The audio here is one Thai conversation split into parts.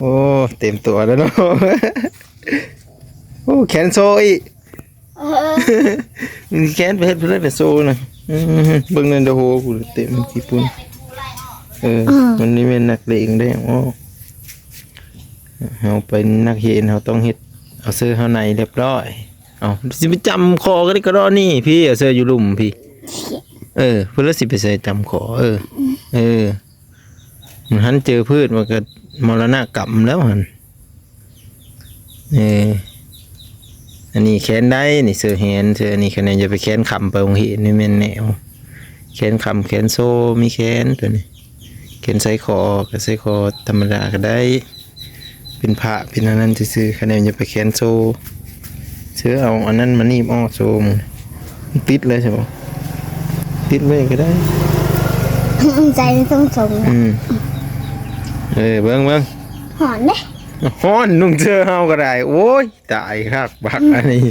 โอ้เต็มตัวแล้วเนาะโอ้แขนโซอีกมีแขนไปเฮ็ดเพื่อแต่โซนะเบิ่งนั่นเด้อโหกูเต็มกี่ปุ่นมันนี่เป็นนักเลงได้อ๋อเฮาเป็นนักเรียนเฮาต้องเฮ็ดเอาเสื้อเฮาในเรียบร้อยเอาสิไปจำคอกันก็ได้นี่พี่เอาเสื้ออยู่ลุ่มพี่เพิ่นละสิไปใส่จำคอมันหันเจอพืชมันก็มรณะกรรมแล้วหั่นอันนี้แขนได้นี่เสื้อแฮนเสื้ออันนี้คะแนนจะไปแขนคำไปโรงเรียนนี่แม่นแนวแขนคำแขนโซ่มีแขนตัวนี้แขนใส่คอก็ใส่คอธรรมดาก็ได้เป็นผ้าเป็นอันนั้นซื่อๆคะแนนจะไปแขนโซ่เสื้อเอาอันนั้นมานีบอ้อโซ่มันติดเลยใช่ปะติดไว้ก็ได้ใจต้องส่งเบิ่งหอนเด้ฮ้อนนุ่งเสื้อเฮาก็ได้โอ้ยตายคักบักอันนี้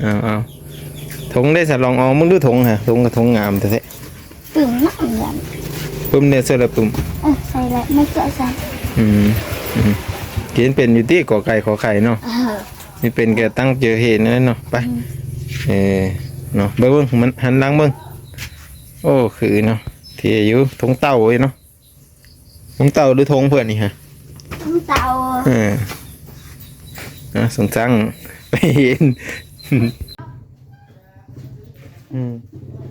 เอาถงได้สะลองเอามึงดูถงฮะถงกับถงงามแท้ปึ่มมากเลยปึ้มเนี่ยเสื้อละปึ้มใส่แล้วไม่เจาะใส่เขียนเป็นอยู่ที่กอไก่ขอไข่เนาะนี่เป็นแกตั้งเจอเหตุนั่นเนาะไปเนาะเบิ่งมันหันหลังเบิ่งโอ้คือเนาะที่อยู่ถงเต่าไว้เนาะถงเต่าหรือถงเพื่อนนี่ฮะถงเต่าสงสังไปเห็น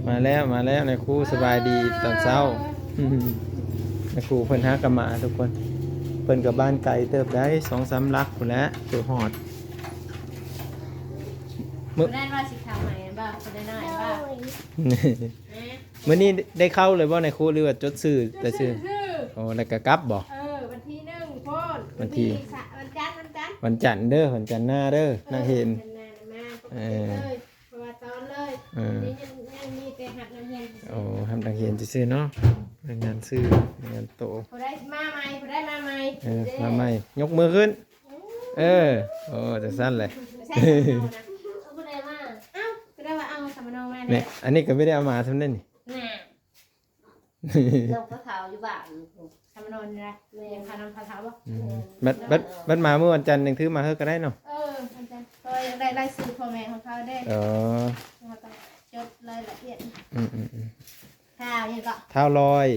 มาแล้วในครูสบายดีตอนเช้าในครูเพิ่นหากมาทุกคนเพิ่นกับบ้านไก่เติบได้2-3 ลักพุ่นแล้วตัวหอดมื้อได้ว่าสิข่าวใหม่บ่ได้น้อยบ่มื้อนี้ได้เข้าเลยบ่ในครูหรือว่าจดชื่อแต่ชื่อโอ้แล้วก็กลับบ่วันที่1พ่นวันที่วันจันทร์เด้อวันจันทร์หน้าเด้อนางเห็นเพราะว่าตอนเลยนี่ยังมีแต่หัดน้ำเย็นโอ้ทำนางเห็นซื่อเนาะงานซื้องานโตบ่ได้มาใหม่มาใหม่ยกมือขึ้นโอ้จะสั้นเลยบ่ได้มาก็ได้ว่าเอาสมโนมาเนี่ยอันนี้ก็ไม่ได้เอามาทำนั่นนี่เราก็เท้าอยู่บ้านสมโนนี่นะเลยยังพานำพาเท้าบ่บัดมาเมื่อวันจันทร์นึงถือมาเฮาก็ได้เนาะวันจันทร์ก็ได้รายชื่อพ่อแม่ของเขาได้จดรายละเอียดข้าวยังก็เท้าลอย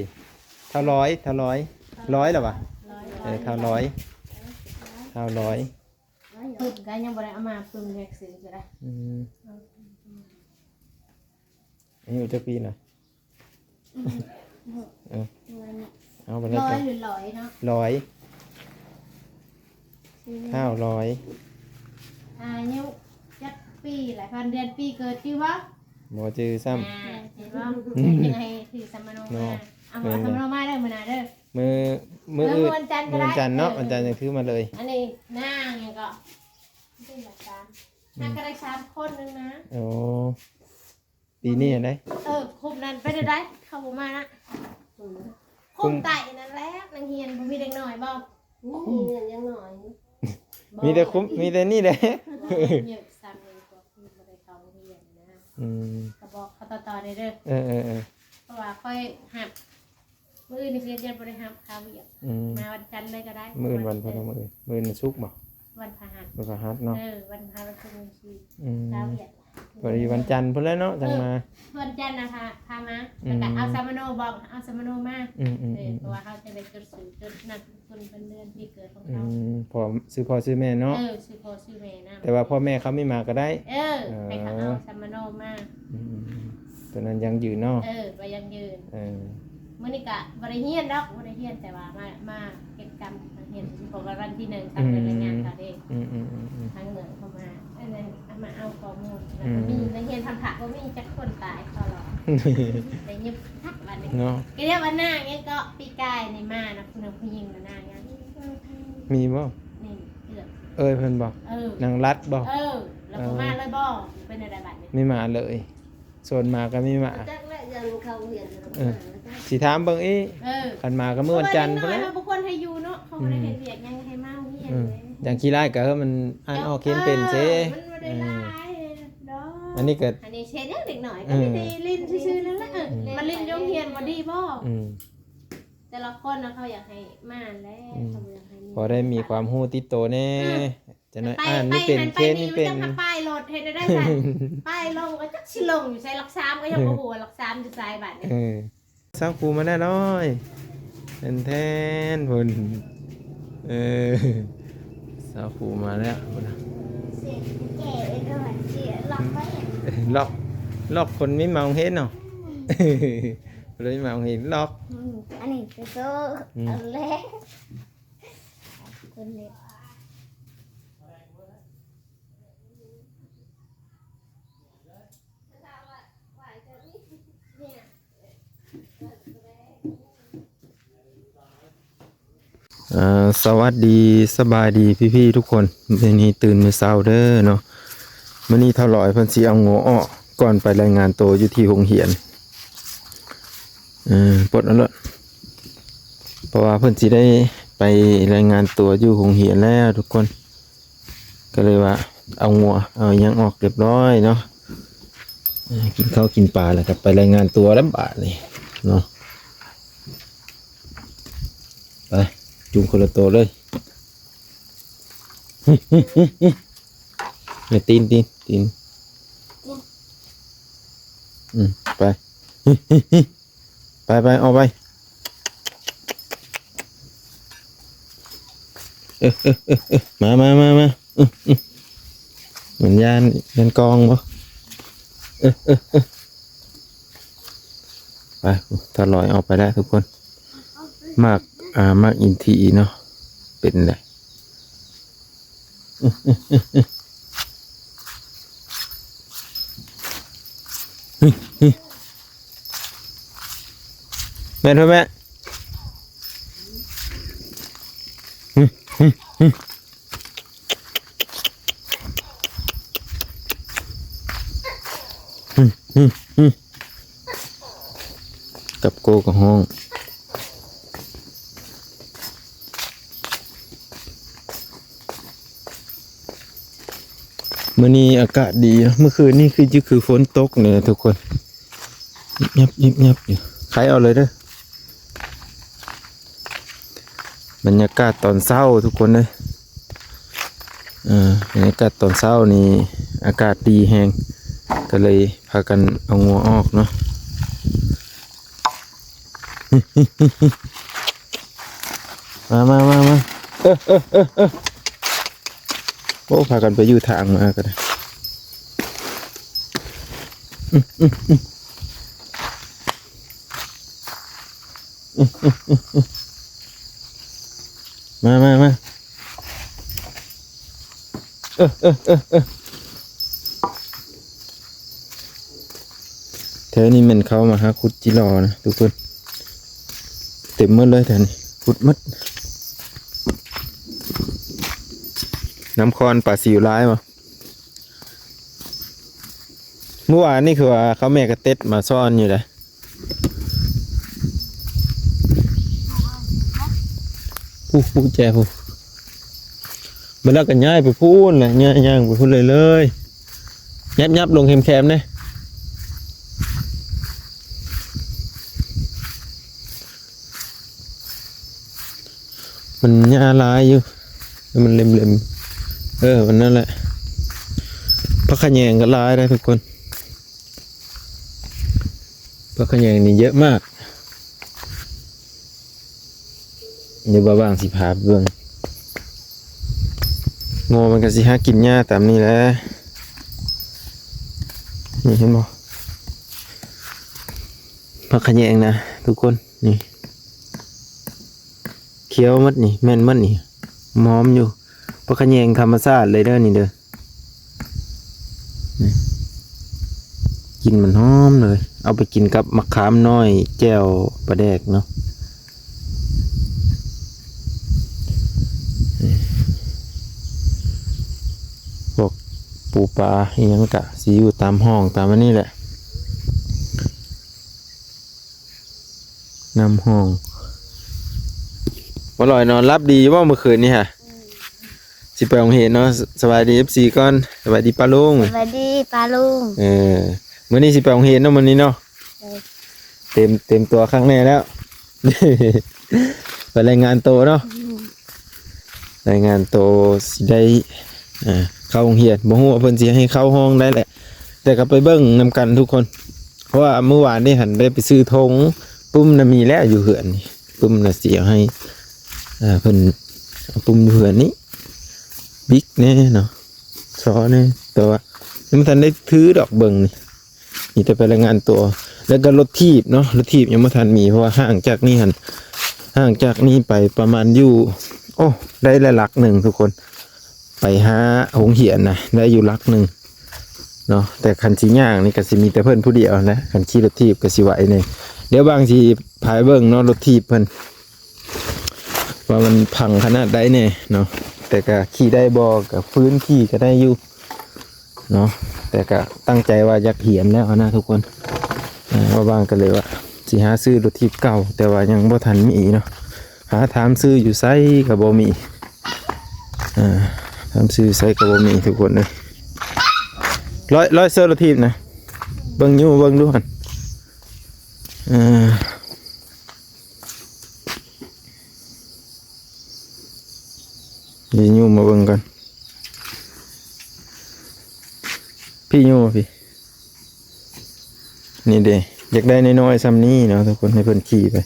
ร้อยหรอวะเท้าร้อยปึ้มกันยังบ่ได้เอามาปึ้มแยกซื้อก็ได้อายุจะปีหน่อยเอาไปเลยร้อยหรือร้อยเนาะเท้าร้อยอายุจักปีหลายพันเดือนปีเกิดชื่อว่าบ่จื้อซ้ำเห็นว่ายังไงถือสมโนมาเอามาสมโนมาได้มื้อหน้าเด้อมื้อวันจันทร์เนาะวันจันทร์ยังถือมาเลยอันนี้นางยังก็เป็นแบบ3นางก็ได้3คนนึงนะโอ้ปีนี้ได้คุมนั้นไปได้เข้าบ่มานะคุมไต่นั่นแหละนางเฮียนบ่มีเด็กน้อยบ่มีเงินยังน้อยมีแต่คุ้มมีแต่นี่แหละเยอะซ้ำเลยก็บ่ได้เข้าเรียนนะก็บอกเขาต่อได้เด้อเพราะว่าค่อยหับมื้อนี้เรียนบ่ได้หับข้าวเวียกมาวันจันทร์เลยก็ได้มื้อวันพฤหัสมื้อศุกร์บ่วันพฤหัสเนาะวันพฤหัสเป็นวันที่ข้าวเวียกพอดีวันจันทร์พุ่นแล้วเนาะจังมาวันจันทร์นะคะพามาแล้วก็เอาสมโนบอกเอาสมโนมาเพราะว่าเขาจะได้จดสื่อจดนัดคนเป็นเดือนที่เกิดของเขาพอซื้อแม่เนาะซื้อพ่อซื้อแม่นะแต่ว่าพ่อแม่เขาไม่มาก็ได้ให้เขาเอาสมโนมาตัวนั้นยังยืนเนาะไปยังยืนมื้อนี้ก็บ่ได้เฮียนดอกบ่ได้เฮียนแต่ว่ามาเก็บกรรมเฮียนของวันที่1ตามรายงานเขาเด้ทางเหนือเข้ามาอันนั้นมาเอาข้อมูลแล้วก็มีนักเรียนทำผักว่ามีจักคนตายเขาหรอแต่เงียบทักวันนี้เนาะก็เรียกว่าหน้าเงี้ยก็ปีกายในมานะคุณผู้หญิงหน้าเงี้ยมีบ่นี่เพิ่นบ่นางรัดบ่แล้วก็มาเลยบ่เป็นอะไรบัดนี้ไม่มาเลยส่วนมาก็ไม่มาจักแล้วยังเข้าเรียนสิถามเบิ่งอีคันมาก็มื้อวันจันทร์พุ่นแล้วบ่ควรให้อยู่เนาะเขาบ่ได้เฮ็ดเวียกยังให้มาเฮียนอย่างขี้ร้ายก็มันอ่านออกเขียนเป็นเซอันนี้เกิดอันนี้เช็ดเด็กหน่อยก็ไม่ได้ลิ้นซื่อๆนั่นแหละมันลิ้นยงเฮียนบ่ดีบ่แต่ แต่ละคนนะเขาอยากให้มาแล้วเขาอยากให้ พอได้มีความรู้ติดโตแน่จะน้อย ไป อ่าน ไป นี่เป็น หัน เค ไป ส นี่ นี่ มัน เป็น จะมาป้ายรถเห็นได้สั่นป้ายลงก็จักสิลงอยู่ใส่หลัก3ก็ยังบ่ฮู้ว่าหลัก3อยู่ไสบัดนี้ สาวครูมาแน่น้อยเป็นแทนพุ่นสาวครูมาแล้วพุ่นน่ะ เสียแก่ด้วยเสียหลับไว้ ล็อกคนไม่เมาเห็นเนาะ เลยเมาเห็นล็อก อันนี้คือโซ่อันเล็กคนเล็ก สวัสดีสบายดีพี่ๆทุกคนวันนี้ตื่นมื้อเช้าเด้อเนาะมื้อนี้เท่าลอยเพิ่นสิเอางัวออกก่อนไปรายงานตัวอยู่ที่โรงเรียนปลดเอาละเพราะว่าเพิ่นสิได้ไปรายงานตัวอยู่โรงเรียนแล้วทุกคนก็เลยว่าเอางัวเอาหยังออกเรียบร้อยเนาะกินข้าวกินปลาแล้วก็ไปรายงานตัวแล้วบาดนี่เนาะไปจุงคนละตัวเลยเนี่ยตีนไปเอาไปมาเหมือนยานกองปะไปถ้าลอยเอาไปได้ทุกคนมากอินทีเนาะเป็นไรแม่thôiแม่กับโกกับห้องมื้อนี้อากาศดีเมื่อคืนนี่คือฝนตกเนี่ยทุกคนยับอยู่ใครเอาเลยเด้อบรรยากาศตอนเช้าทุกคนเลยบรรยากาศตอนเช้านี่อากาศดีแฮงก็เลยพากันเอางัวออกเนาะมาโอ้พากันไปอยู่ทางมากันมาแถวนี้มันเข้ามาหาขุดจิรอนะทุกคนเต็มหมดเลยแถวนี้ขุดหมดน้ำคอนป่าสิวร้ายมาเมื่อวานนี่คือว่าเขาแม่กระเต็ดมาซ่อนอยู่เลยผู้แจผู้เวลากันย้ายไปพูนเลยย่างไปพูนเลยยับลงแคมๆเนี่ยมันหญ้าลายอยู่มันเล็มมันนั่นแหละพักขะแยงก็ลายได้ทุกคนพักขะแยงนี่เยอะมากเดี๋ยวบางสิพาเบื้องงอมันก็สิหากินหญ้าตามนี้แหละนี่เห็นบ่พักขะแยงนะทุกคนนี่เคี้ยวมัดนี่แม่นมัดนี่หอมอยู่พักขะแยงธรรมชาติเลยเด้อนี่เด้อกินมันหอมเลยเอาไปกินกับมะขามน้อยแจ่วปลาแดกเนาะพวกปูปลาอีหยังกะสิอยู่ตามห้องตามอันนี้แหละนำห้องบ่ลอยนอนรับดีว่าเมื่อคืนนี่ฮะสิไปโรงเรียนเนาะสบายดี FC ก่อนสบายดีป้าลุง สวัสดีปลาลุง มื้อนี้สิไปโรงเรียนเนาะมื้อนี้เนาะเต็มตัวครั้งแรกแล้ว ไปรายงานโตวเนาะรายงานโตวสิได้เข้าโรงเรียนบ่ฮู้ว่าเพิ่นสิให้เข้าห้องได้แหละ แต่ก็ไปเบิ่งนำกันทุกคน เพราะว่าเมื่อวานนี่หันไปซื้อธงปุ้มน่ะมีแล้วอยู่เหือนนี่ปุ้มน่ะสิเอาให้เพิ่นเอาปุ้มอยู่เหือนนี้บิ๊กแน่เนาะซอแน่แต่ว่ายังบ่ทันได้ถือดอกเบิ่งนี่มีแต่ไปรายงานตัว แล้วก็รถถีบเนาะรถถีบยังบ่ทันมีเพราะว่าห่างจากนี่ไปประมาณอยู่โอ้ได้ละหลักหนึ่งทุกคนไปหาหงเหียนนะได้อยู่หลักหนึ่งเนาะแต่คันสีย่างนี่ก็สิมีแต่เพิ่นผู้เดียวนะคันขี่รถถีบก็สิไหวนี่เดี๋ยวบางทีพายเบิ่งเนาะรถถีบเพิ่นว่ามันพังขนาดใดแน่เนาะแต่ก็ขี่ได้บ่กับพื้นขี่ก็ได้อยู่เนาะแต่ก็ตั้งใจว่าอยากเหียนแล้วนะทุกคนว่าบางก็เลยว่าสิหาซื้อรถถีบเก่าแต่ว่ายังบ่ทันมีเนาะหาถามซื้ออยู่ไสก็บ่มีถามซื้อไสก็บ่มีทุกคนเลยร้อยเสื้อรถถีบนะเบิ่งอยู่เบิ่งดูหั่นนี่อยู่มาเบิ่งกันพี่อยู่พี่นี่เด้อยากได้น้อยๆซ้ำนี้เนาะทุกคนให้เพิ่นขี่ไป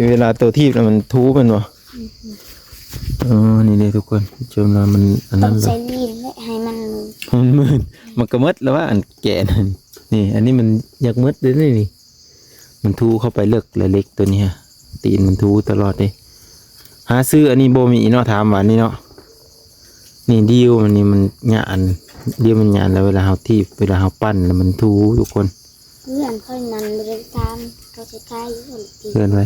เวลาตัวทีบแล้วมันทูมันบ่นี่เด้ทุกคนจนว่ามันอัน ต้ นั้ อน ง เล ใช้ ย ลิ้นและให้มัน มืดมันก็มืดแล้วว่าอันแก่นั่นนี่อันนี้มันอยากมืดเลยนี่มันทูเข้าไปเลิกเล็กตัวนี้ฮะตีนมันทูตลอดเลยหาซื้ออันนี้โบมีเนาะถามว่านี่เนาะนี่ดิวมันนี่มันหยาดเดียวมันหยาดแล้วเวลาเขาทีบเวลาเขาปั้นแล้วมันทูทุกคน เพื่อนค่อยนั้นบริการเขาจะใกล้คนตี เพื่อนไว้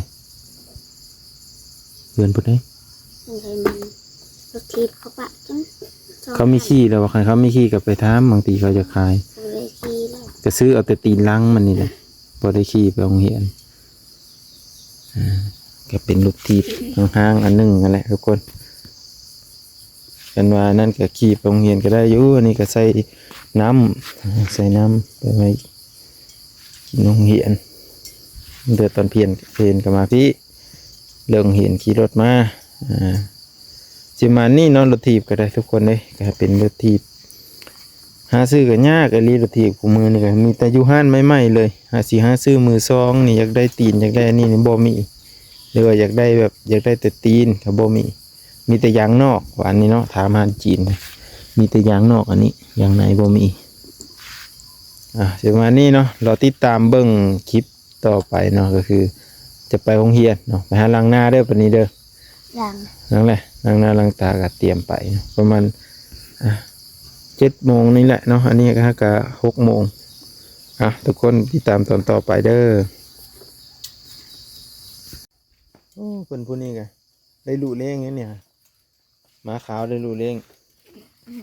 เพื่อนพูดได้ มันเลยมันรถทีบเขาปะจัง เขาไม่ขี้แล้วว่าใครเขาไม่ขี้กับไปท้ามบางทีเขาจะคาย เลยขี้แล้ว จะซื้อเอาแต่ตีนล้างมันนี่แหละพอได้ขี้ไปโรงเรียนก็เป็นลูกทีบห้างๆอันหนึ่งนั่นแหละทุกคนกันว่านั่นก็ขี้ไปโรงเรียนก็ได้อยู่อันนี้ก็ใส่น้ำไปไว้กินโรงเรียนเดือดตอนเพียนก็มาพี่เรื่องเห็นขี่รถมาจิมานี่นอนรถทีบก็ได้ทุกคนเลยก็เป็นรถทีบหาซื้อกันยากไอ้ลีรถทีบกูมือนี่ก็มีแต่อยู่ห้านไม่เลยหาซื้อมือซองนี่อยากได้ตีนอยากได้นี่บ่มีหรือว่าอยากได้แต่ตีนก็บ่มีแต่ยางนอกว่าอันนี้เนาะถามหาจีนมีแต่ยางนอกอันนี้ยางในบ่มีจิมานี่เนาะเราติดตามเบิ่งคลิปต่อไปเนาะก็คือจะไปโรงเรียนเนาะไปหาล้างหน้าเด้อปานนี้เด้อ อย่าง นั่นแหละล้างหน้าล้างตาก็เตรียมไปเนาะประมาณ7 โมงนี่แหละเนาะอันนี้ก็6 โมงทุกคนติดตามตอนต่อไปเด้อโอ้เพิ่นผู้นี้ก็ได้ลูกเลี้ยงเนี่ยม้าขาวได้ลูกเลี้ยง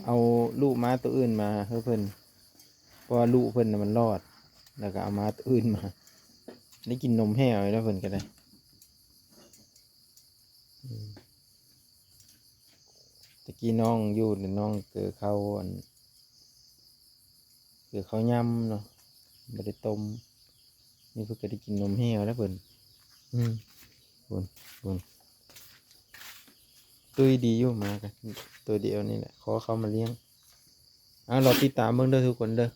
เอาลูกม้าตัวอื่นมาให้เพิ่นเพราะว่าลูกเพิ่นน่ะมันรอดแล้วก็เอาม้าตัวอื่นมาได้กินนมแห้วแล้วเพิ่นก็ได้ตะกี้น้องอยู่หรือน้องเกิดเขาย่ำเนาะไม่ได้ต้มนี่เพิ่งก็ได้กินนมแห้วแล้วเพิ่นบุญตุ้ยดีอยู่มากันตัวเดียวนี่แหละขอเขามาเลี้ยงเราติดตามเบิ่งเด้อทุกคนเด้อ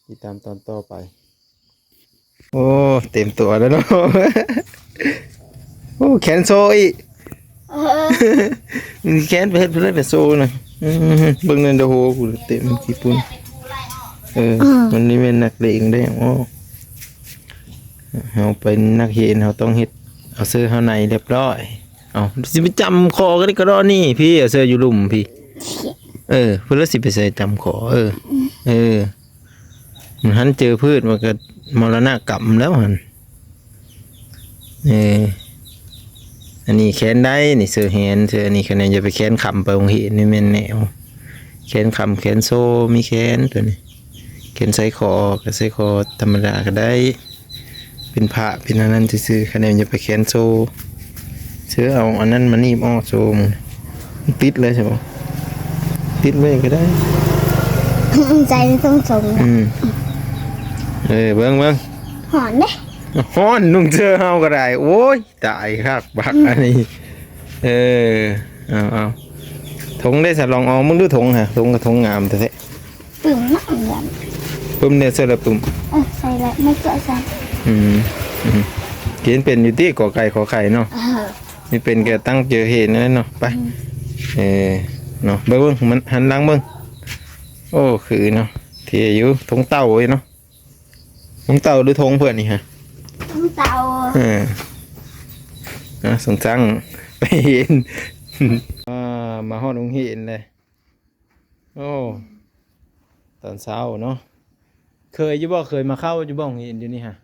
ติดตามตอนต่อไปโอ้เต็มตัวแล้วเนาะ โอ้แขนโซอีก แขนไปเฮ็ดเพื่อนไปโซนะเบิ่งนั่นเด้อโหกูเต็มที่ปุ่นมันนี่เป็นนักเลงได้โอ้เฮาเป็นนักเฮ็ดเฮาต้องเฮ็ดเอาเสื้อเฮาในเรียบร้อยสิไปจำคอกันก็รอนี่พี่เอาเสื้ออยู่ลุ่มพี่เพิ่นละสิไปใส่จำคอมันหันเจอพืชมันก็มรณะกรรมแล้วหั่นอันนี้แขนได้นี่เสื้อแขนเสื้ออันนี้คะแนนจะไปแขนคำไปโรงเรียนนี่แม่นแนวแขนคำแขนโซ่มีแขนตัวนี้แขนใส่คอก็ใส่คอธรรมดาก็ได้เป็นผ้าเป็นอันนั้นซื่อๆคะแนนจะไปแขนโซ่เสื้อเอาอันนั้นมานี่อ้อโซ่มันติดเลยใช่ป่ะติดไว้ก็ได้ ใจไม่ต้องส่ง เบิ่ง หอนเด้ ฮ้อนนุ่งเสื้อเฮาก็ได้โอ้ยตายครับบักอันนี้เออเอาถงได้สะลองเอามึงดูถงฮะถงกับถงงามแท้ ปึ่งนักเหมือน ๆปึ้มเนี่ยเสื้อละปึ้ม ใส่แล้วไม่เกิดใส่ อืมเขียนเป็นอยู่ที่กอไก่ขอไข่เนาะ นี่เป็นแกตั้งเจอเหตุนั่นเนาะไปเนาะเบิ่งมันหันหลังเบิ่งโอ้คือเนาะเที่อยู่ทงเต่าไว้เนาะทงเต่าหรือทงเพื่อนนี่ฮะ ทั้งเตา สงสังไปเห็น มาฮอดโรงเรียนเลยโอ้ตอนเช้าเนาะเคยอยู่บ่เคยมาเข้าอยู่บ่โรงเรียนอยู่นี่ฮะ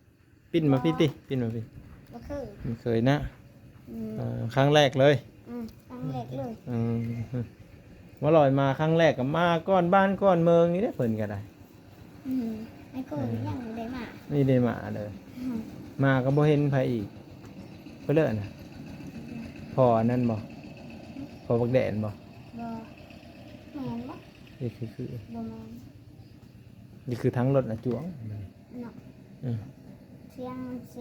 ปิ้นมาพี่ติปิ้นมาพี่ ก็คือ เคยนะครั้งแรกเลย ครั้งแรกเลย มาลอยมาครั้งแรกกับมาก้อนบ้านก้อนเมืองนี่ได้เพิ่นก็ได้ ไอ้คนยังได้มา นี่ได้มาเลยมาก็บ่เห็นไผอีกเพิ่นเลิศน่ะพอนั่นบ่พอบักแดนบ่ บ่แม่นบ่ นี่คือ บ่แม่น นี่คือทั้งรถน่ะจวง เนาะ อืม เสีย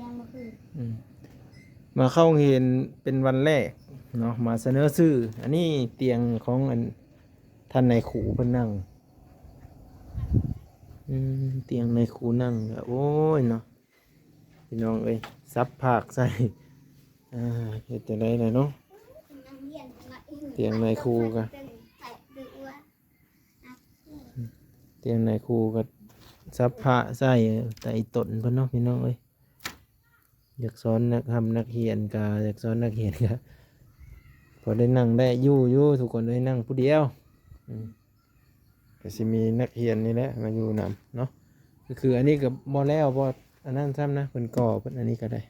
งบ่คือ มาเข้าเรียนเป็นวันแรกเนาะมาเสนอชื่ออันนี้เตียงของอันท่านนายครูเพิ่นนั่งเตียงนายครูนั่งโอ้ยเนาะพี่น้องเอ้ยซับภาคใส่เฮ็ดจังได๋ล่ะเนาะเตียงนายครูก็เตียงนายครูก็ซับผ้าใส่แต่อีตนเพิ่นเนาะพี่น้องเอ้ยอยากสอนนักทำนักเรียนก็อยากสอนนักเรียนก็พอได้นั่งได้อยู่ทุกคนได้นั่งผู้เดียวก็สิมีนักเรียนนี่แหละมาอยู่นำเนาะก็คืออันนี้ก็บ่แล้วบ่อันนั้นซ้ำนะเพิ่นก่อเพิ่นอันนี้ก็ได้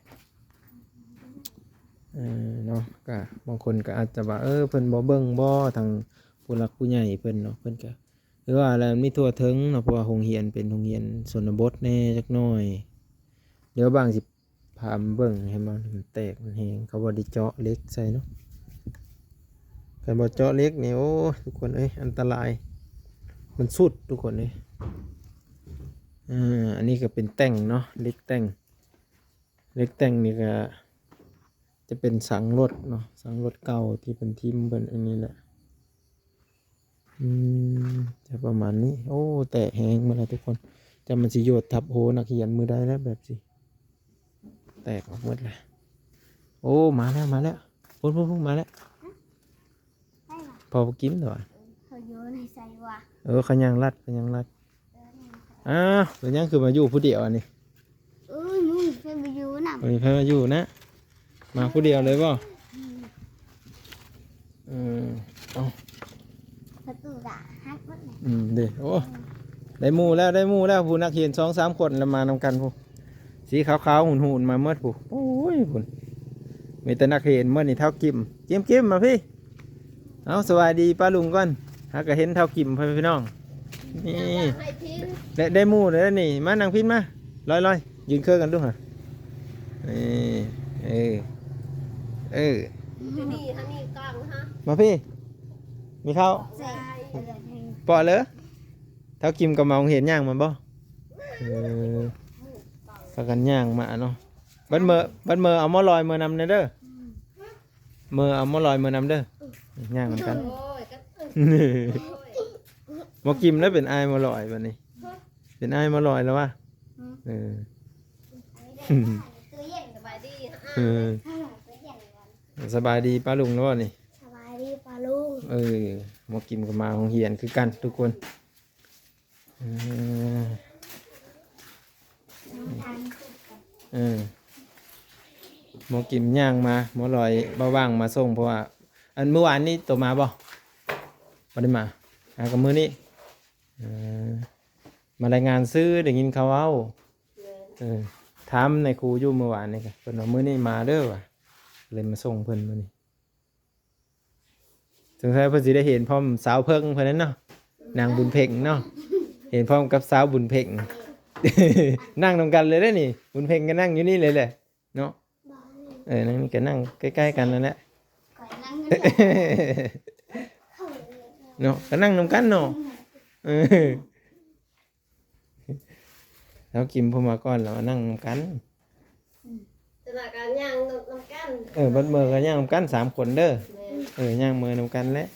เนาะก็บางคนก็อาจจะว่าเพิ่นบ่เบิ่งบ่ทางผู้หลักผู้ใหญ่เพิ่นเนาะเพิ่นก็หรือว่าอะไรมันมีทั่วถึงเนาะเพราะว่าโรงเรียนเป็นโรงเรียนชนบทแน่จักหน่อยเดี๋ยวบางสิพามาเบิ่งให้มันแตกมันแหงเขาบ่ได้เจาะเหล็กใส่เนาะการบ่เจาะเหล็กนี่โอ้ทุกคนเอ้ยอันตรายมันสุดทุกคนเอ้ยอันนี้ก็เป็นแต่งเนาะเหล็กแต่งนี่ก็จะเป็นสังรถเนาะสังรถเก่าที่เป็นทิ่มเป็นอันนี้แหละจะประมาณนี้โอ้แตะแหงมาแล้วทุกคนจะมันสิโยดทับโหนักเรียนมือได้แล้วแบบสิแตกออกหมดเลยโอ้มาแล้วพุ่งมาแล้วพอกินเหรอ เขาโยนให้ใส่ว่า ขยังรัดเดี๋ยวยังคือมาอยู่ผู้เดียวอันนี้ มึงเคยไปอยู่น่ะ มีใครมาอยู่นะมาผู้เดียวเลยป่ะเอา ประตูด่าฮักหมดเลย เดี๋ยวโอ้ได้หมู่แล้วผู้นักเรียน2-3 คนแล้วมานำกันผู้สีขาวๆหุ่นๆมาเมื่อผู้โอ้ยผู้มีแต่นักเรียนเมื่อนี่เท่ากิมมาพี่เอาสวัสดีป้าลุงก่อนหากเห็นเท่ากิมพี่น้องนี่ได้หมู่แล้วนี่มานั่งพินมาลอยยืนเครื่องกันดูฮะนี่นี่ทั้งนี้กลางฮะ มาพี่มีข้าว ใส่ ปอเลยเท่ากิมกับเมาเห็นย่างมันบ่พากันย่างมาเนาะบัดเมื่อเอามาลอยมือนำเด้อมือเอามาลอยมือนำเด้อย่าง กันมากิมแล้วเป็นไอมาลอยวันนี้เป็นไอมาลอยแล้ววะตัวเย็น สบายดี สบายดีป้าลุงแล้ววะนี่ สบายดีปลาลุง มากิมกับมาของเฮียนคือกันทุกคนหมอกิมย่างมาหมอลอยบ้าว่างมาส่งเพราะว่าอันเมื่อวานนี้ตัวมาบ่ได้มากับมื้อนี้มารายงานซื้อได้ยินเขาเอาถามในครูอยู่เมื่อวานนี่ค่ะเพิ่นว่ามื้อนี้มาเด้อว่ะเลยมาส่งเพิ่นมื้อนี้สงสัยเพิ่นสิได้เห็นพร้อมสาวเพิ่งเพิ่นนั้นเนาะนางบุญเพ็งเนาะเห็นพร้อมกับสาวบุญเพ็ง นั่งตรงกันเลยได้นี่บุญเพ็งก็นั่งอยู่นี่เลยแหละเนาะนั่งนี่ก็นั่งใกล้ๆกันนั่นแหละเนาะก็นั่งตรงกันเนาะแล้วกินพวกมาก่อนแล้วนั่งตรงกัน ละกันย่างน้ำกัน เบิดมือกันย่างนำกัน3คนเด้อแม่ย่างมือนำกันแหละ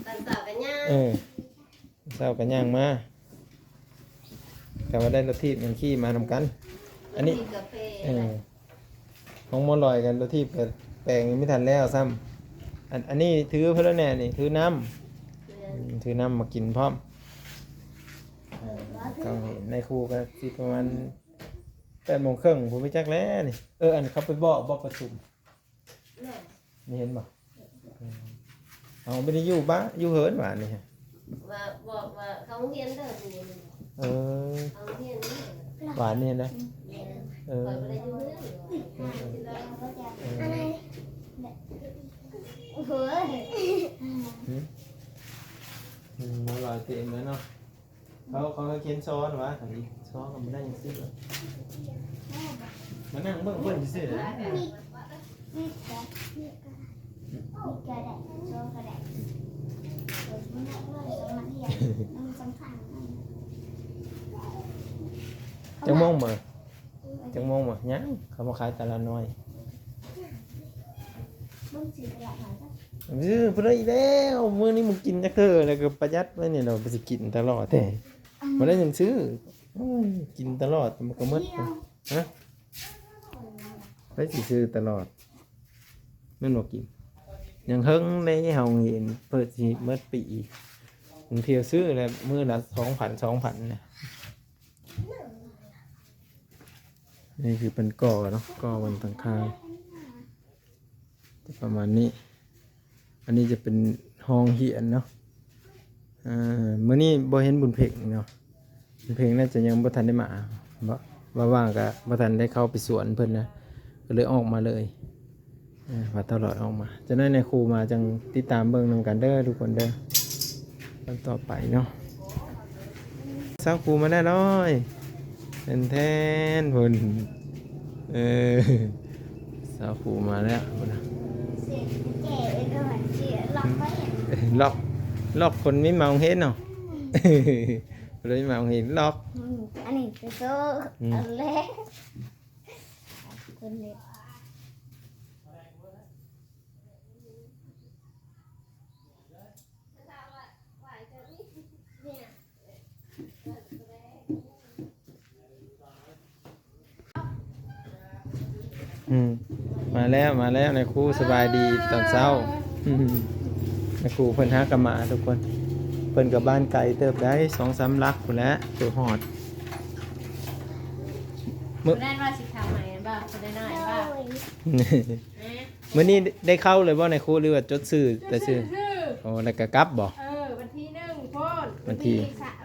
ตันสาวกันย่าง เช้ากันย่างมาแต่ว่าได้รถทีบยังขี่มานำกัน อันนี้ กิกาแฟ ของหมอลอยกันรถทีบกับแปลงยังไม่ทันแล้วซ้ำอันนี้ถือเพื่อนแน่นี่ถือน้ำถือน้ำมากินพร้อมก็เห็นในครูก็สิประมาณ8:30ผมไม่จักแล้วนี่อันเขาไปบอกประชุมนี่เห็นบ่เอาไม่ได้อยู่บ้านอยู่เหินหวานนี่ฮะ ว่าบอกว่าเขาเรียนเด้อนี่ เขาเรียนนี่ หวานนี่นะ เปิดไปได้อยู่เรื่อง อะไรโอ้โห หมอลอยเต็มแล้วเนาะเขาเขียนซ้อนวะอันนี้ซ้อนก็ไม่ได้ยังซื้อเลยมานั่งเบิ่งเบิ่งซื้อเลย นี่กระดาษโซ่กระดาษมันน่าเลยสมัครเรียนมันสำคัญ จังมองมายังเขามาขายแต่ละน้อย มึงสิกระดาษหน่อยสัก ซื้อเพื่ออีแล้วมื้อนี้มึงกินจักเธอแล้วก็ประหยัดไว้เนี่ยเราไปสิกินตลอดแต่บ่ได้ยังซื้อกินตลอดมันก็หมดฮะไปสิซื้อตลอดแม่นบ่กินยังเฮิงได้เฮาเห็นเปิดสิหมดปีบางเที่ยวซื้อแล้วมื้อละ 2,000 นะนี่คือเป็นก่อเนาะก่อบนหลังคาจะประมาณนี้ อันนี้จะเป็นห้องเหียนเนาะมื้อนี้บ่เห็นบุญเพ็งเนาะบุญเพ็งน่าจะยังบ่ทันได้มาบ่ว่างก็บ่ทันได้เข้าไปสวนเพิ่นนะก็เลยออกมาเลยว่าตลอดออกมาจะได้ในครูมาจังติดตามเบิ่งนำกันเด้อทุกคนเด้อวันต่อไปเนาะสาวครูมาได้เลยเป็นแทนเพิ่นสาวครูมาแล้วพุ่นน่ะ เสียงแก่ด้วยเสียหลอกไปเห็น ล็อกคนไม่เมาเห็นเนาะ เลยเมาเห็นล็อก อันนี้คือโซ่อันเล็กคนเล็ก มาแล้วในครูสบายดีตอนเช้าในครูเพิ่นหากะมาทุกคนเพิ่นกับบ้านไกลเติบได้ 2-3 ลักพุ่นแหล้วตัวหอด คุณได้ว่าสิทำใหม่บ้างคุณได้น้อยบ้าง มื้อนี้ได้เข้าเลยบ่ในครูหรือว่าจดชื่อแต่ชื่อโอ้แล้วก็กลับบ่ วันที่1พ่น วันที่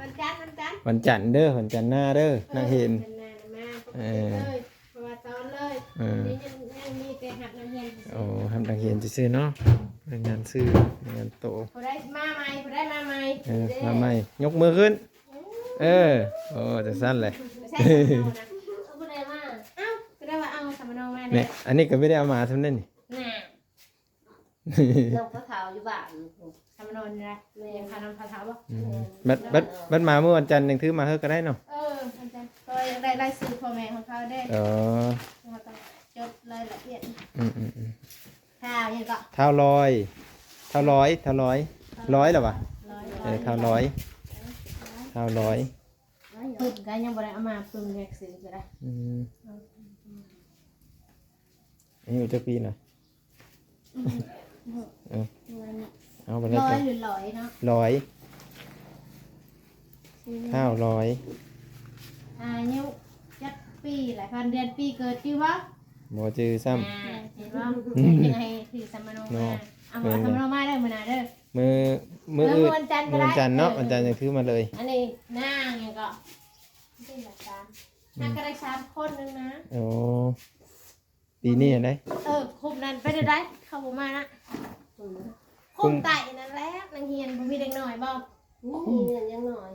วันจันทร์ วันจันทร์เด้อวันจันทร์หน้าเด้อนางเห็น เลยเพราะว่าตอนเลยนี่ยังมีแต่หักน้ำเย็น โอ้ทำนางเห็นซื่อๆเนาะงานซื้องานโต ผู้ได้มาใหม่มาใหม่ยกมือขึ้นโอ้จะสั้นเลย ใช่ผู้ได้มาก็ได้ว่าเอาสามนองมา เนี่ยอันนี้ก็ไม่ได้เอามาทำนั่นนี่ น่ะลงพระเท้าอยู่บ้านสามนองนะเลยยังพานำพระเท้าบ่บัดมาเมื่อวันจันทร์ยังถือมาเฮาก็ได้เนาะวันจันทร์ก็ได้ซื้อพ่อแม่ของเขาได้เขาต้องจดรายละเอียดข้าวยังก็ เท่าร้อยร้อยหรอวะเท่าร้อยพึ่งกันยังบ่ได้เอามาพึ่งแยกซื้อก็ได้อายุจักปีหน่อยเอาไปเลย ร้อยหรือร้อยเนาะ ร้อยข้าวร้อยอายุจักปีหลายพันเดือนปีเกิดชื่อว่า บ่จื้อซ้ำ เห็นว่ายังไงถือสมโนมาเอามาสมโนมาได้มื้อหน้าเด้อมื้อวันจันทร์เนาะวันจันทร์ยังถือมาเลยอันนี้นางยังก็เป็นแบบ3นางก็ได้3คนนึงนะโอ้ปีนี้ได้คุมนั้นไปได้เข้าบ่มานะคุมไต่นั่นแหละนางเฮียนบ่มีเด็กน้อยบ่มีเงินยังน้อย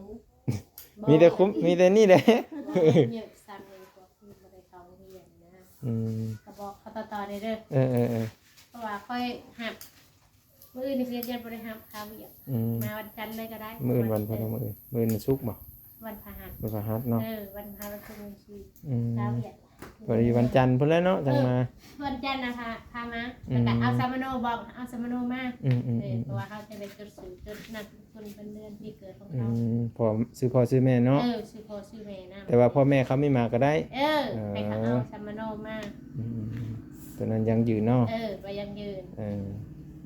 มีแต่คุ้มมีแต่นี่แหละ เยอะซ้ำเลยก็คือบ่ได้เข้าเรียนนะก็บอกเขาต่อได้เด้อเพราะว่าค่อยหับมื้อนี้เรียนบ่ได้หับข้าวเวียกมาวันจันทร์เลยก็ได้มื้อวันพฤหัสมื้อศุกร์บ่วันพฤหัสเนาะวันพฤหัสวันศุกร์ข้าวเวียก พอดีวันจันทร์พุ่นแล้วเนาะจังมา วันจันทร์นะคะพามาแล้วก็เอาสามโนบอกเอาสามโนมา เพราะว่าเขาจะได้จดสื่อจดนัดคนเป็นเดือนที่เกิดของเขา พอซื้อแม่เนาะ ชื่อพ่อชื่อแม่นะ แต่ว่าพ่อแม่เขาไม่มาก็ได้ ให้เขาเอาสามโนมา ตัวนั้นยังยืนเนาะ ไปยังยืน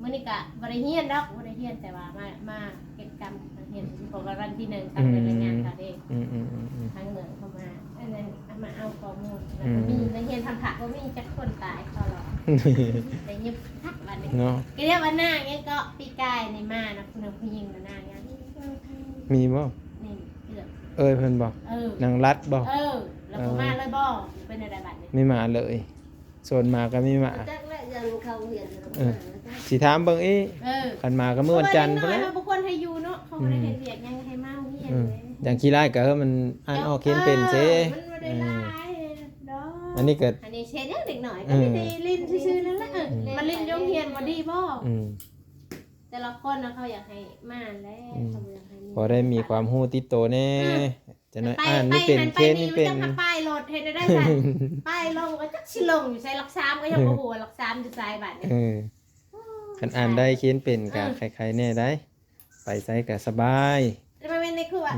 มื้อนี้ก็บ่ได้เฮียนดอกบ่ได้เฮียนแต่ว่ามาเก็บกรรมเฮียนของวันที่1ทำเป็นรายงานเขาเด้ทางเหนือเข้ามาอันนั้นเอามาเอาข้อมูลแล้วก็มีในเฮียนทำผักบ่มีจักคนตายเขาหรอกได้ยิบทักวันนี้ เนาะ ก็เรียกว่าหน้าเงี้ยก็ปีกายในมานะคุณผู้หญิงหน้าเงี้ย มีบ่ นี่เกือบ เพิ่นบ่ น างรัดบ่ แล้วก็มาเลยบ่เป็นอะไรบัดนี้ ไม่มาเลยโซนมาก็ไม่มา จักแล้วยังเขาเรียนอยู่ สิถามเบิ่งคันมาก็มื้อวันจันทร์พุ่นแล้ว บางคนให้อยู่เนาะเขาบ่ได้เฮ็ดเวียกยังให้มาเฮียนเลย อย่างขี้ร้ายก็มันอ่านออกเขียนเป็นเซ มันบ่ได้หลายดอก อันนี้ก็ อันนี้เช็ดยังเด็กหน่อยก็ไม่ได้ลิ้นซื่อๆนั่นแหละมันลิ้นยงเฮียนบ่ดีบ่แต่ละคนนะเขาอยากให้มาแล้วเขาอยากให้ พอได้มีความรู้ติดโตแน่จะน้อยอ่านนี่เป็นเขียนนี่เป็น จะป้ายรถเฮ็ดได้ซั่นป้ายลงก็จักสิลงอยู่ใส่หลัก3ก็ยังบ่ฮู้ว่าหลัก3อยู่ไสบัดนี้ คันอ่านได้เขียนเป็นก็ใครๆแน่ได้ ไปไสก็สบาย แต่มันเป็นในคือว่า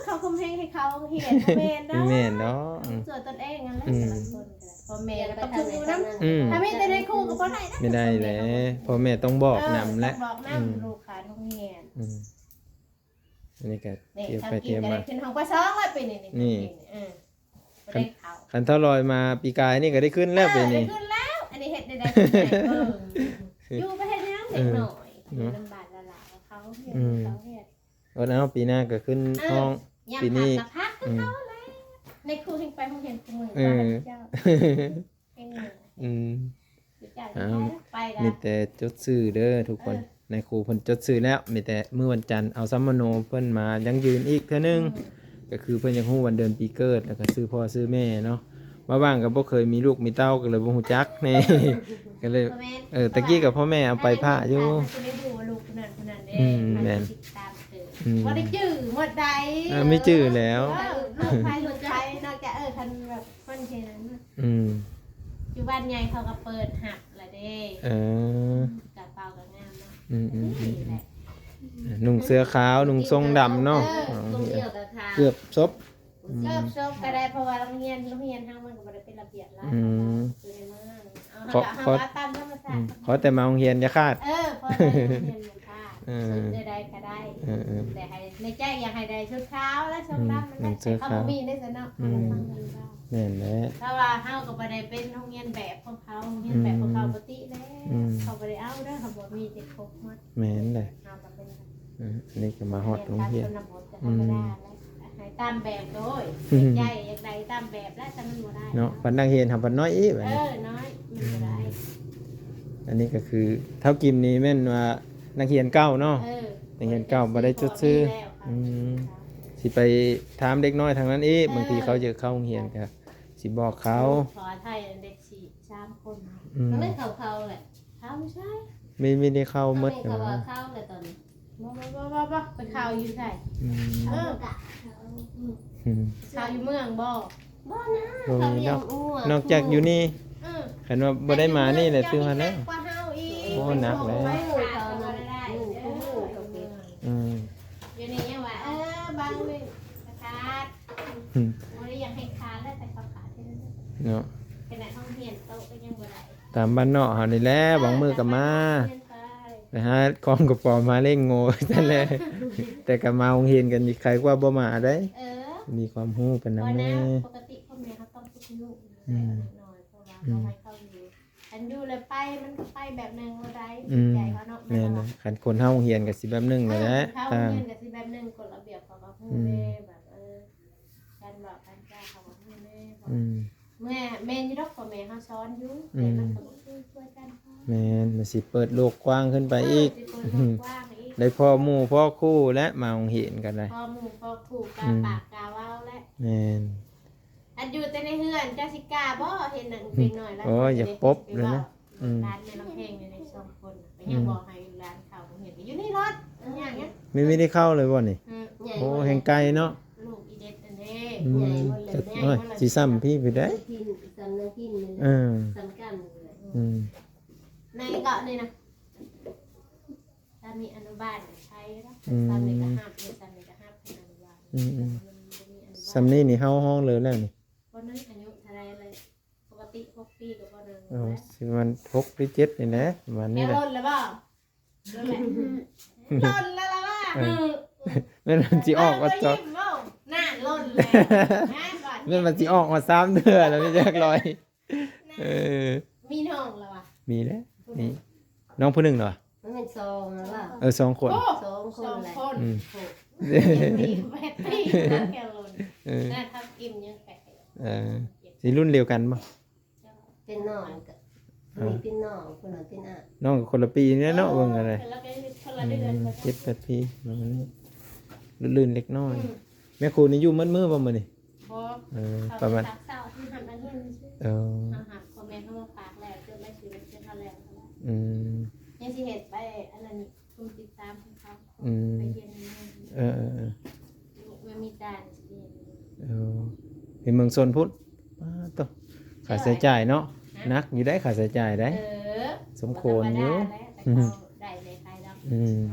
เขาคุมเพลงให้เขาเห็นแม่นเนาะ แม่นเนาะ ส่วนตนเองนั่นแหละแต่ละคนพ่อแม่ก็ต้องดูนำถ้าไม่ได้ครูก็บ่ได้นะ ไม่ได้แหละพ่อแม่ต้องบอกนำและ บอกนำลูกค้าทุกเรียน อันนี้ก็ นี่ เตรียม ทำ ไป กิ เตรี น ยม กัน มา ขึ้นห้องป2เลยปีนี้นี่บ่ได้เขา คันเท่าลอยมาปีกายนี่ก็ได้ขึ้นแล้วไปนี่ ขึ้นแล้วอันนี้เฮ็ดได้อยู่ประเทศนี้เด็กหน่อยลำบากละลาเขาเฮ็ดเขาเฮ็ด วันนั้นปีหน้าก็ขึ้นห้อง ปีนี้ พักเขาเลยในครูเฮงไปห้องเรียนคุมือเจ้าเฮงไปกั มี น แต่จดซื้อเด้อทุกคนในครูเพิ่นจดซื้อแล้วมีแต่มื้อวันจันทร์เอาซัมมโนเพิ่นมายังยืนอีกเทื่อนึงก็คือเพิ่นยังฮู้วันเดือนปีเกิดแล้วก็ซื้อพ่อซื้อแม่เนาะมาบ้างก็บ่เคยมีลูกมีเต้าก็เลยบ่ฮู้จักแน่ ก็เลยตะกี้กับพ่อแม่เอาไปพระอยู่ จะได้ดูว่าลูกคนนั้นคนนั้นเด้มันติดตามเกิดว่าได้จื้อหมดใด ไม่จื้อแล้ว ลูกใครลูกใครนอกจากคันแบบคนเช่นนั้น อยู่บ้านใหญ่เขาก็เปิดหักละเด้กระเป๋าก็งามเนาะ นุ่งเสื้อขาวนุ่งทรงดำเนาะเกือบซบ ชอบก็ได้เพราะว่าโรงเรียนทางมันก็บ่ได้เป็นระเบียบแล้วคือในเมืองเอาตามธรรมชาติ ขอแต่มาโรงเรียนอย่าคาด พอได้โรงเรียนมันค่ะได้ก็ได้แต่ให้ในใจอยากให้ได้ชุดขาวและชุดดำมันเขาบ่มีได้ซะเนาะ แม่นแหละ ถ้าว่าเฮาก็บ่ได้เป็นโรงเรียนแบบของเขาโรงเรียนแบบของเขาปกติแล้วเขาบ่ได้เอาเด้อเขาบ่มีแต่ครบหมด แม่นแหละ เฮาก็เป็น อันนี้ก็มาฮอดโรงเรียน ธรรมดาแล้วให้ตามแบบโดยใจอยากได้ตามแบบแล้วแต่มันบ่ได้ เนาะปันนักเรียนทำปันน้อยอีกแบบนี้ น้อยมันบ่ได้ อันนี้ก็คือเท่ากิมนี้แม่นว่านักเรียนเก่าเนาะนักเรียนเก่าบ่ได้จดชื่อสิไปถามเด็กน้อยทางนั้นอีกบางทีเขาจะเข้าโรงเรียนก็สิบอกเขา ขอไทยเด็ก3คนก็เลยเขาแหละเขาไม่ใช่ ไม่ได้เข้าหมด เขาว่าเข้าเลยตอนนี้บ่ไปเข้าอยู่ไสเข้าอยู่เมืองบ่ บ่นะ โอ้ยนอกจากอยู่นี่คันว่าบ่ได้มานี่แหละคือว่าแล้ว กว่าเฮาอีก โอ้หนักแล้ว อยู่นี่ยังว่าบางนึงขาดบ่ได้ยังให้ขาดแล้วแต่เขาขาดที่นั่น เนาะ ขณะท่องเที่ยวโตก็ยังบ่ได้ ตามบ้านเนาะเฮานี่แหละบางมื้อก็มาไปหากองกระป๋อมาเล่งโง่นั่นแหละแต่ก็มาโรงเรียนกันมีใครกว่าบ่มาได้มีความรู้ปานนั้นแน่ ปกติพ่อแม่เขาต้องฝึกลูกน้อยเพราะว่าเขาให้เขาอยู่อันอยู่เลยไปมันก็ไปแบบนึงบ่ได้ใจเขาเนาะ แม่นคันคนเฮาโรงเรียนก็สิแบบนึงนั่นแหละ เขาเรียนก็สิแบบนึงกฎระเบียบเขาก็ฮู้แน่แบบการบอกการจ้าเขาก็ฮู้แน่แม่อยู่ดอกพ่อแม่เขาสอนอยู่แต่มันก็บ่ช่วยกัน แม่นมันสิเปิดโลกกว้างขึ้นไปอีกได้พ่อหมู่พ่อคู่และมาโรงเรียนกันได้ พ่อหมู่พ่อคู่กาปากกาเว้าและ แม่น อันอยู่แต่ในเฮือนเจ้าสิกล้าบ่เห็นหนังเป็นหน่อยแล้ว โอ้ยอย่าปบเลยนะ ร้านในลำเพลงใน2คนก็ยังบอกให้ร้านเขาเห็นอยู่ในรถอย่างเงี้ย ไม่ได้เข้าเลยบ่นี่โอ้แห่งไกลเนาะ ลูกอีเด็ดอันนี้ อื ใหญ่ ม หมดเลย โอ้ยสิซ้ำพี่ไปได้ กินสำนักกินเลย เออ สำคัญเลย อืม ในเกาะนี่นะถ้ามีอนุบาลใช้แล้ว อืม ตามในกระหับเนี่ยตามในกระหับเป็นอนุบาล อืม มันบ่มีอนุบาล ซ้ำนี่นี่เฮาห้องเลยแล้วนี่ เพราะนั้นอายุเท่าไรเลยปกติ6 ปีก็บ่เดิน เอา แล้ว สิมัน6หรือ7นี่แหละประมาณนี้ แค่ แหละ ล้นแล้วเปล่าล้นแล้วล่ะว่า แม่นมันสิออกว่าจอ น่าล้นแล้วนะก่อน แม่นมันสิออกมา3เดือนแล้วนี่จักร้อยเออ มีน้องแล้วอ่ะ มีแล้วนี่น้องผู้หนึงเหรอ มันเป็นซองนะว่า 2คน โอ้ สองค ส น อง แหละ คน อืม ปี8 ปีแค่ล้น เออ น่าทับกิมยังแปลก สิรุ่นเดียวกันบ่ เป็นน้องกับมีเป็นน้องคนนั้นเป็นอ่ะ น้องก็คนละปีนี่แหละเนาะเบิ่งอะไร แล้วก็คนละเดือน 7-8 ปีประมาณนี้ลื่นๆเล็กน้อย แม่ครูนี่อยู่มืดมื้อบ่มื้อนี่ พอ ประมาณ เศร้าที่หันมาเห็นชื่อ เออ หักคอมเมนต์เข้ามาฝากแล้วจนไม่ซื้อเชื่อเขาแล้ว อืม ยังสิเหตุไปอันนั้นนี่คุณติดตามของเขา อืม ไปเย็นนี่ เออ มันมีจานสิ เออเป็นเมืองชนพุทธต้องค่าใช้จ่ายเนาะนักอยู่ได้ค่าใช้จ่ายได้ สมควรอยู่ แต่เขาได้เลยใครดอก อืม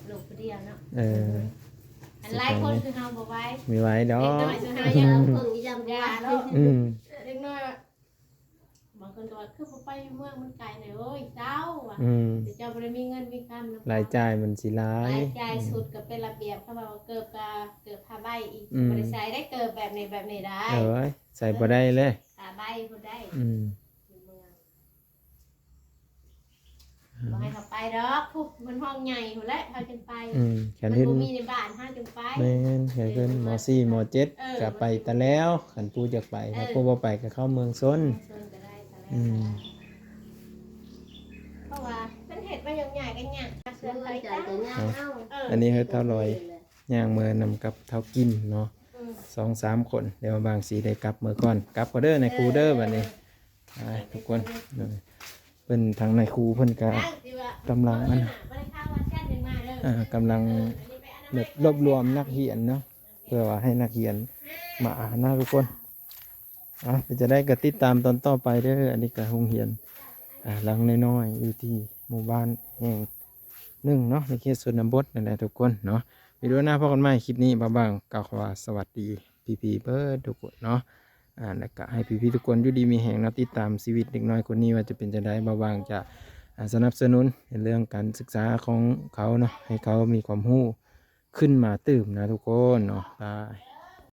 ลูกเดียวเนาะ เออ อันหลายคนคือเฮาบ่ไว้ มีไว้ดอ เด็ก ก น้อยคือเฮา เดี๋ ยั ยว ง เพิ่งยำ ยา ว่า แล้ว อืม เด็กน้อยบางคนก็ว่าคือบ่ไปเมืองมันไกลหน่อยโอ้ยเจ้าว่ะ อืม แต่เจ้าบ่ได้มีเงินมีคำ รายจ่ายมันสิหลาร าย ยจ่ายสุดก็เป็นระเบียบเขาบอกว่าเกิบผ้าใบอีก อืม บริษัทได้เกิบแบบนี้ได้ เอ้ยใส่บ่ได้เลย ผ้าใบคนได้ อืม อยู่เมืองบอกให้เขาไปดอกพวกมันห้องใหญ่หมดแล้วเขาจึงไป อืมแข มัน น เห็น บ่มีในบ้านห้าจึงไป แม่นแขนเพิ่นม .4 ม .7 ก็ไปแต่แล้วคันปู่อยากไปถ้าปู่บ่ไปก็เข้าเมืองซน ชวนก็ได้แต่แล้ว อืม เพราะว่ามันเห็ดมาอย่างใหญ่กันเนี่ยเสือ เมื่ ไป อใจ จ้า จะย่างเอ้า อันนี้เฮ็ดเท่าลอยย่างมื้อนำกับเท่ากินเนาะ อืม 2-3 คนเดี๋ยวบางสีได้กลับมื้อก่อนกลับก็เด้อในครูเด้อบัดนี้ไปทุกคนเด้อเพิ่นทางในครูเพิ่นก็ กำลังอัน กำลังแบบรวบรวมนักเรียนเนาะเพื่อว่าให้นักเรียนมาอ่านนะทุกคนจะได้กติดตามตอนต่อไปเด้ออันนี้ก็โรงเรียนหลังน้อยๆอยู่ที่หมู่บ้านแห่งหนึ่งเนาะในเขตชนบทนั่นแหละทุกคนเนาะวิดีโอหน้าพบกันใหม่คลิปนี้บางๆกล่าวว่าสวัสดีพี่ๆเบิร์ดทุกคนเนาะแล้วก็ให้พี่ๆทุกคนอยู่ดีมีแห่งเนาะติดตามชีวิตเด็กน้อยคนนี้ว่าจะเป็นจะได้บางๆจะสนับสนุนในเรื่องการศึกษาของเขาเนาะให้เขามีความรู้ขึ้นมาตื่มนะทุกคนเนาะได้